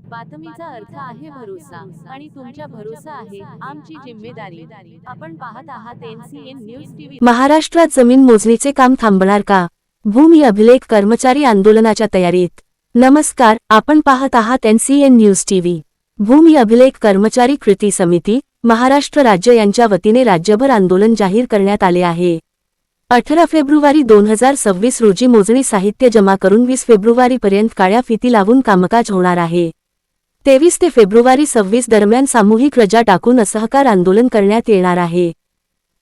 बातमीचा अर्थ आहे भरोसा आणि तुमच्या भरोसा आहे आमची जिम्मेदारी। आपण पाहत आहात NCN न्यूज टीव्ही। महाराष्ट्रात जमीन मोजणीचे काम थांबणार का? भूमी अभिलेख कर्मचारी आंदोलनाच्या तयारीत। नमस्कार, आपण पाहत आहात NCN न्यूज टीव्ही। भूमी अभिलेख कर्मचारी कृती समिती महाराष्ट्र राज्य यांच्या वतीने राज्यभर आंदोलन जाहीर करण्यात आले आहे। 18 फेब्रुवारी 2026 रोजी मोजणी साहित्य जमा करून 20 फेब्रुवारीपर्यंत काळ्या फिती लावून कामकाज होणार आहे। 23 ते फेब्रुवारी 26 दरम्यान सामूहिक रजा टाकून असहकार आंदोलन करण्यात येणार आहे।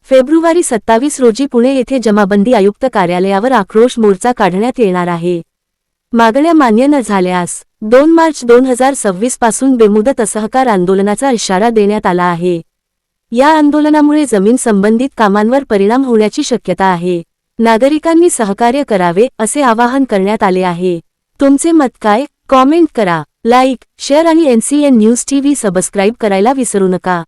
फेब्रुवारी 27 रोजी पुणे येथे जमाबंदी आयुक्त कार्यालयावर आक्रोश मोर्चा काढण्यात येणार आहे। मागण्या मान्य न झाल्यास 2 मार्च 2026 पासून बेमुदत असहकार आंदोलनाचा इशारा देण्यात आला आहे। या आंदोलनामुळे जमीन संबंधित कामांवर परिणाम होण्याची शक्यता आहे। नागरिकांनी सहकार्य करावे असे आवाहन करण्यात आले आहे। तुमचे मत काय? कॉमेंट करा, लाईक, शेअर आणि NCN न्यूज टीव्ही सबस्क्राईब करायला विसरू नका।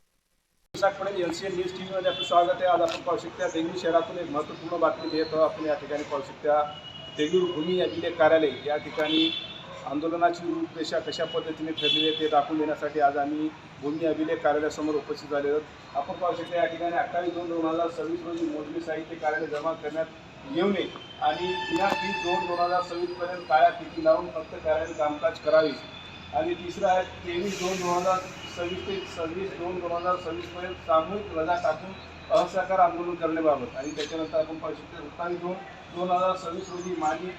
NCN न्यूज टीव्ही मध्ये आपलं स्वागत आहे। आज आपण पाहू शकता देगलूर शहरातून एक महत्त्वपूर्ण बातमी देत आहोत। आपण या ठिकाणी पाहू शकता देगलूर भूमी अभिलेख कार्यालय या ठिकाणी आंदोलनाची रूपरेषा कशा पद्धतीने ठरली आहे ते दाखवून देण्यासाठी आज आम्ही भूमी अभिलेख कार्यालयासमोर उपस्थित झाले आहोत। आपण पाहू शकता या ठिकाणी 28/2/2026 रोजी मोजणी साहित्य कार्यालय जमा करण्यात येऊ नये आणि दिनांक 30/2/2026 पर्यंत काळ्या फिती लावून फक्त कार्यालय कामकाज करावे। आणि तिसरा आहे 23/2/2026 ते 26/2/2026 पर्यंत सामूहिक रजा टाकून असहकार आंदोलन करण्याबाबत। आणि त्याच्यानंतर आपण पाहू शकतो 27/2/2026 रोजी माजी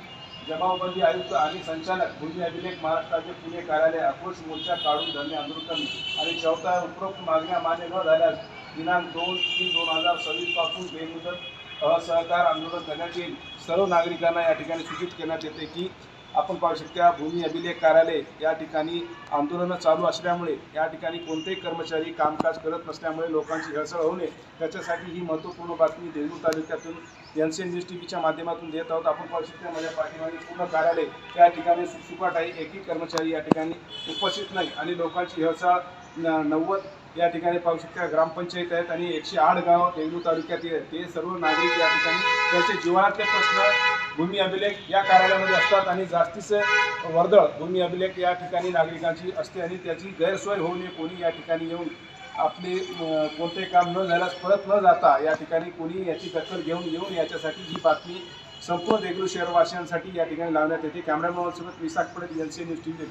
जमावबंदी आयुक्त आणि संचालक भूमी अभिलेख महाराष्ट्राचे पुणे कार्यालय आक्रोश मोर्चा काढून धरणे आंदोलन करणे। आणि चौथा उपरोक्त मागण्या मान्य न झाल्यास दिनांक 2/3/2026 पासून बेमुदत असहकार आंदोलन करण्यात येईल। सर्व नागरिकांना या ठिकाणी सूचित करण्यात येते की आपण पाहू शकता भूमी अभिलेख कार्यालय या ठिकाणी आंदोलनं चालू असल्यामुळे या ठिकाणी कोणतेही कर्मचारी कामकाज करत नसल्यामुळे लोकांची हेळसाळ होऊ नये त्याच्यासाठी ही महत्त्वपूर्ण बातमी देगलूर तालुक्यातून NCN न्यूज टीव्हीच्या माध्यमातून देत आहोत। आपण पाहू शकता माझ्या पाठीमागे पूर्ण कार्यालय या ठिकाणी सुटसुकाट आहे। एकही कर्मचारी या ठिकाणी उपस्थित नाही आणि लोकांची हेळसाळ 90 या ठिकाणी पाहू शकता ग्रामपंचायत आहेत आणि 108 गाव देगलूर तालुक्यात आहेत। ते सर्व नागरिक या ठिकाणी त्यांचे जीवनातले प्रश्न भूमी अभिलेख या कार्यालयामध्ये असतात आणि जास्तीचं वर्दळ भूमी अभिलेख या ठिकाणी नागरिकांची असते आणि त्याची गैरसोय होऊ नये कोणी या ठिकाणी येऊन आपले कोणते काम न झाल्यास परत न जाता या ठिकाणी कोणी याची दखल घेऊन याच्यासाठी ही बातमी संपूर्ण देगलूर शहरवासियांसाठी या ठिकाणी लावण्यात येते। कॅमेरामॅनसोबत विशाख पडेल NCN न्यूज टीव्ही।